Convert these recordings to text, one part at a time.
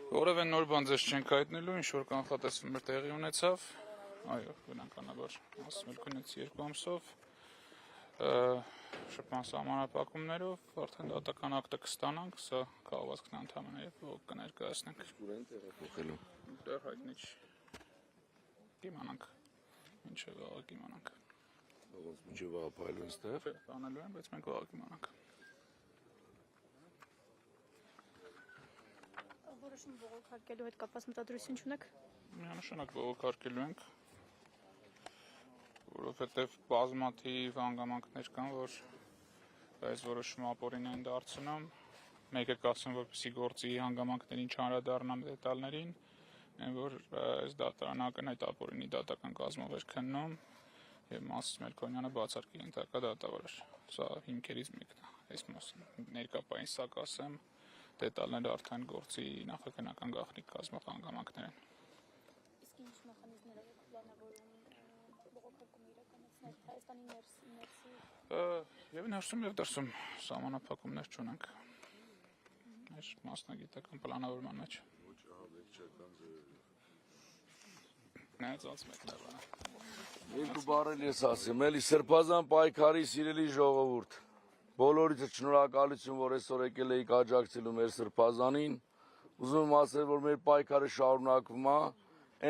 Որևէ նոր բան ձեզ չենք հայտնելու, ինչ-որ կանխատեսումներ տեղի ունեցավ, այո, բնականաբար ասում կնեցի 2 ամսով, շփման սահմանափակումներով, արդեն դատական ակտը կստանանք, սա կահվածքն ընդհանրապես եւ բողոք կներկայացնենք։ Ուր են տեղափոխելու։ Դեռ հայտնի չի։ Կիմանանք, ինչը վաղը կիմանանք։ Ոնց միջև վաղը փայլուն ստեղ։ Չէ, տանելու են, բայց մենք վաղը կիմանանք։ Որոշում բողոքարկելու հետ կապված մտադրություն չունեք։ Միանշանակ բողոքարկելու ենք, որովհետև բազմաթիվ հանգամանքներ կան, որ այս որոշումը ապօրինի են դարձնում։ Մեկը կասում, որպեսզի գործի հանգամանքներին չանդրադառնամ դետալներին, որ այս դատարանը ակնհայտ ապօրինի դատական կազմով էր քննում եւ Մասիս Մելքոնյանը բացարկի ենթակա դատավոր էր։ Սա հիմքերից մեկն է։ Այս ներկայապահին սա կասեմ, դետալները արդեն գործի նախաքննական գաղտնիք կազմող հանգամանքներ են։ Իսկ ինչ մեխանիզմներով եք պլանավորում բողոքարկումը իրականացնել Հայաստանի ներսի։ Եվ ներսում եւ դրսում սահմանափակումներ չունենք։ Մեր մասնագիտական պլանավորման մեջ։ Ոչ ահաբեկչական ձևերով։ Նայած մեկներ։ Երկու բառել ես ասեմ, էլի սրբազան պայքարի սիրելի ժողովուրդ։ Բոլորիցս շնորհակալություն, որ այսօր եկել եք աջակցելու մեր սրբազանին։ Ուզում եմ ասել, որ մեր պայքարը շարունակվում է,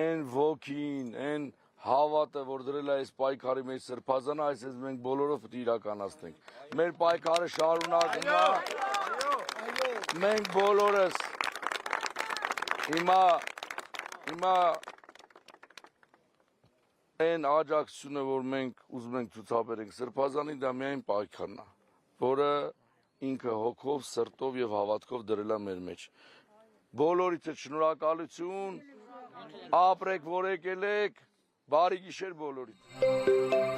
այն ոգին, այն հավատը, որ դրել է այս պայքարի մեջ սրբազանը, այսպես մենք բոլորով պետք է իրականացնենք։ Մեր պայքարը շարունակվում է։ Մենք բոլորս հիմա այն աջակցությունը, որ մենք ուզում ենք ցուցաբերենք սրբազանին, դա միայն պայքարն է, որը ինքը հոգով, սրտով եւ հավատքով դրել է մեր մեջ։ Բոլորիցս շնորհակալություն, ապրեք, որ եկել եք, բարի գիշեր բոլորիդ։